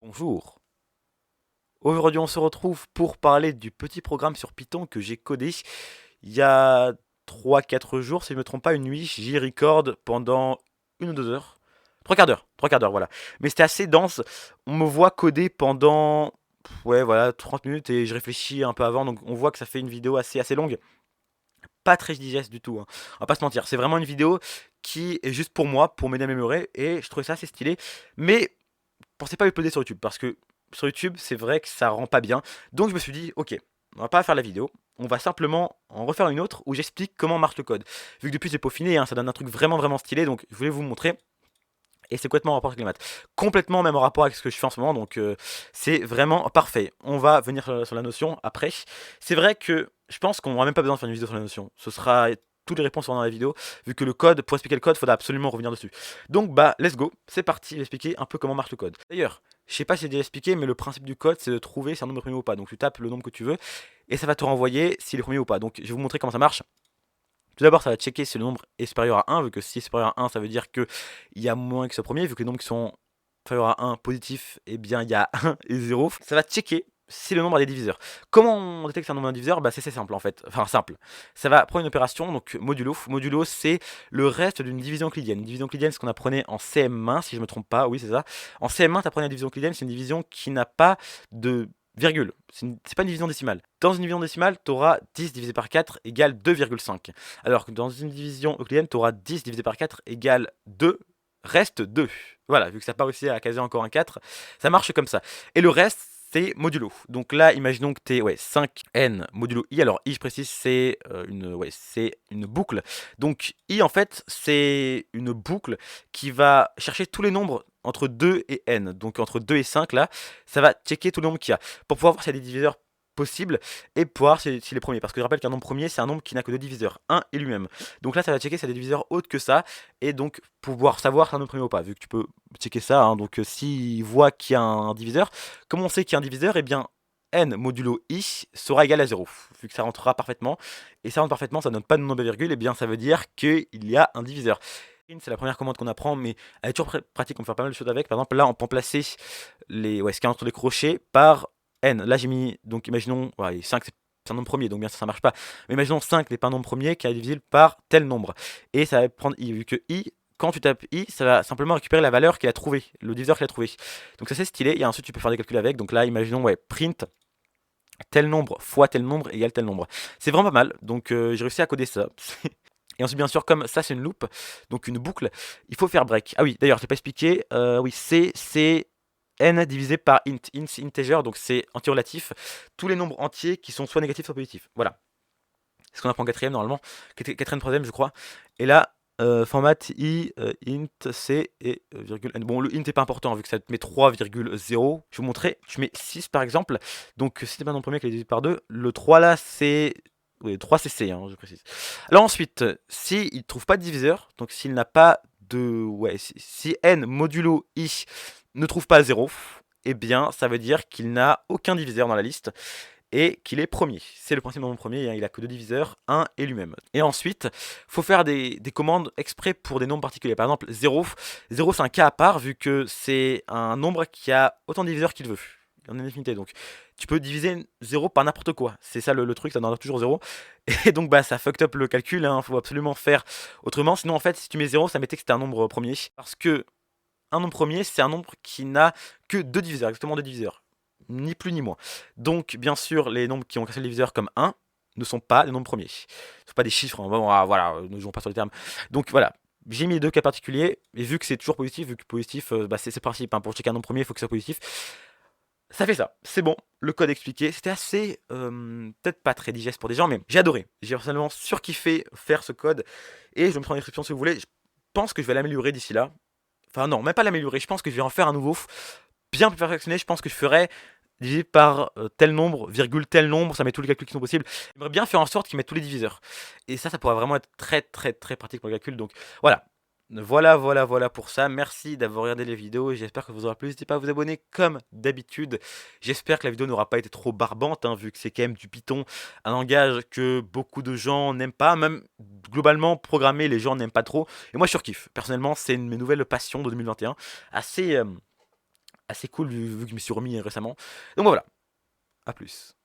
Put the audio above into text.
Bonjour. Aujourd'hui, on se retrouve pour parler du petit programme sur Python que j'ai codé il y a 3 4 jours, si je ne me trompe pas, une nuit. J'y record pendant 1 ou 2 heures. 3 quarts d'heure, 3 quarts d'heure, voilà. Mais c'était assez dense. On me voit coder pendant, ouais, voilà, 30 minutes et je réfléchis un peu avant. Donc on voit que ça fait une vidéo assez longue. Pas très digeste du tout, hein. On va pas se mentir. C'est vraiment une vidéo qui est juste pour moi, pour m'aider à m'améliorer. Et je trouvais ça assez stylé. Mais pensez pas à uploader sur YouTube parce que sur YouTube, c'est vrai que ça rend pas bien. Donc je me suis dit, ok, on va pas faire la vidéo, on va simplement en refaire une autre où j'explique comment marche le code. Vu que depuis j'ai peaufiné, hein, ça donne un truc vraiment stylé, donc je voulais vous montrer. Et c'est complètement en rapport avec les maths. Complètement même en rapport avec ce que je fais en ce moment, donc c'est vraiment parfait. On va venir sur la notion après. C'est vrai que je pense qu'on n'aura même pas besoin de faire une vidéo sur la notion. Ce sera toutes les réponses seront dans la vidéo, vu que le code, pour expliquer le code, il faudra absolument revenir dessus. Donc bah, let's go, c'est parti, je vais expliquer un peu comment marche le code. D'ailleurs, je sais pas si j'ai déjà expliqué, mais le principe du code, c'est de trouver si un nombre est premier ou pas. Donc tu tapes le nombre que tu veux, et ça va te renvoyer s'il est premier ou pas. Donc je vais vous montrer comment ça marche. Tout d'abord, ça va checker si le nombre est supérieur à 1, vu que si c'est supérieur à 1, ça veut dire qu'il y a moins que ce premier, vu que les nombres qui sont inférieurs à 1 positifs, eh bien il y a 1 et 0. Ça va checker si le nombre a des diviseurs. Comment on détecte si un nombre a un diviseur? Bah, c'est assez simple en fait, enfin simple. Ça va prendre une opération, donc modulo. Modulo, c'est le reste d'une division euclidienne. Une division euclidienne, c'est ce qu'on apprenait en CM1, si je ne me trompe pas, oui c'est ça. En CM1, tu apprenais la division euclidienne, c'est une division qui n'a pas de virgule. C'est pas une division décimale. Dans une division décimale, tu auras 10 divisé par 4 égale 2,5. Alors que dans une division euclidienne, tu auras 10 divisé par 4 égale 2, reste 2. Voilà, vu que ça n'a pas réussi à caser encore un 4, ça marche comme ça. Et le reste, c'est modulo. Donc là, imaginons que tu es 5n modulo i. Alors i, je précise, c'est une boucle. Donc i, en fait, c'est une boucle qui va chercher tous les nombres entre 2 et n. Donc entre 2 et 5, là, ça va checker tous les nombres qu'il y a. Pour pouvoir voir s'il y a des diviseurs possibles et pouvoir voir s'il est premier. Parce que je rappelle qu'un nombre premier, c'est un nombre qui n'a que deux diviseurs, 1 et lui-même. Donc là, ça va checker s'il y a des diviseurs autres que ça, et donc pouvoir savoir si c'est un nombre premier ou pas, vu que tu peux checker ça, hein. Donc s'il voit qu'il y a un diviseur, comment on sait qu'il y a un diviseur? Eh bien, n modulo i sera égal à 0, vu que ça rentrera parfaitement. Et ça rentre parfaitement, ça ne donne pas de nombre de virgule, et bien ça veut dire qu'il y a un diviseur. C'est la première commande qu'on apprend, mais elle est toujours pratique, on peut faire pas mal de choses avec. Par exemple, là, on peut placer ce qu'il y a entre les crochets par n. Là, j'ai mis, donc imaginons, 5 c'est un nombre premier, donc bien ça marche pas. Mais imaginons 5 n'est pas un nombre premier qui est divisible par tel nombre. Et ça va prendre i, vu que i, quand tu tapes i, ça va simplement récupérer la valeur qu'il a trouvée, le diviseur qu'il a trouvé. Donc ça c'est stylé, et ensuite tu peux faire des calculs avec. Donc là, imaginons, print tel nombre fois tel nombre égale tel nombre. C'est vraiment pas mal, donc j'ai réussi à coder ça. Et ensuite, bien sûr, comme ça c'est une loupe, donc une boucle, il faut faire break. Ah oui, d'ailleurs, je l'ai pas expliqué, oui, c'est n divisé par int. Int, c'est integer, donc c'est anti-relatif. Tous les nombres entiers qui sont soit négatifs, soit positifs. Voilà. C'est ce qu'on apprend en quatrième, normalement. Quatrième, troisième, je crois. Et là, format i, int, c et virgule n. Bon, le int n'est pas important, vu que ça te met 3,0. Je vais vous montrer. Tu mets 6, par exemple. Donc, si t'es pas dans le premier qui est divisé par 2, le 3 là, c'est... Oui, 3 c'est C, hein, je précise. Alors ensuite, s'il ne trouve pas de diviseur, donc s'il n'a pas de... Ouais, si n modulo i ne trouve pas 0, eh bien, ça veut dire qu'il n'a aucun diviseur dans la liste et qu'il est premier. C'est le principe de mon premier, hein, il a que deux diviseurs, 1 et lui-même. Et ensuite, il faut faire des commandes exprès pour des nombres particuliers. Par exemple, 0. 0 c'est un cas à part vu que c'est un nombre qui a autant de diviseurs qu'il veut. En infinité, donc tu peux diviser 0 par n'importe quoi. C'est ça le truc, ça donnera toujours 0. Et donc bah ça fucked up le calcul, hein, faut absolument faire autrement. Sinon en fait si tu mets 0, ça mettait que c'était un nombre premier. Parce que un nombre premier, c'est un nombre qui n'a que deux diviseurs, exactement deux diviseurs. Ni plus ni moins. Donc, bien sûr, les nombres qui ont qu'un seul diviseur comme 1 ne sont pas les nombres premiers. Ce ne sont pas des chiffres, hein. Bon, voilà, ne jouons pas sur les termes. Donc voilà, j'ai mis les deux cas particuliers, et vu que c'est toujours positif, vu que positif, c'est le principe, hein, pour checker un nombre premier, il faut que ça soit positif. Ça fait ça, c'est bon, le code expliqué. C'était assez, peut-être pas très digeste pour des gens, mais j'ai adoré. J'ai personnellement surkiffé faire ce code, et je me prends en description si vous voulez. Je pense que je vais l'améliorer d'ici là. Enfin non, même pas l'améliorer, je pense que je vais en faire un nouveau bien plus perfectionné. Je pense que je ferai divisé par tel nombre, virgule tel nombre, ça met tous les calculs qui sont possibles. J'aimerais bien faire en sorte qu'il mette tous les diviseurs. Et ça pourrait vraiment être très pratique pour le calcul. Donc voilà. Voilà pour ça. Merci d'avoir regardé les vidéos. J'espère que vous aurez plu. N'hésitez pas à vous abonner comme d'habitude. J'espère que la vidéo n'aura pas été trop barbante, hein, vu que c'est quand même du Python, un langage que beaucoup de gens n'aiment pas. Même globalement, programmer, les gens n'aiment pas trop. Et moi, je surkiffe. Personnellement, c'est une de mes nouvelles passions de 2021. Assez assez cool vu que je me suis remis récemment. Donc voilà, à plus.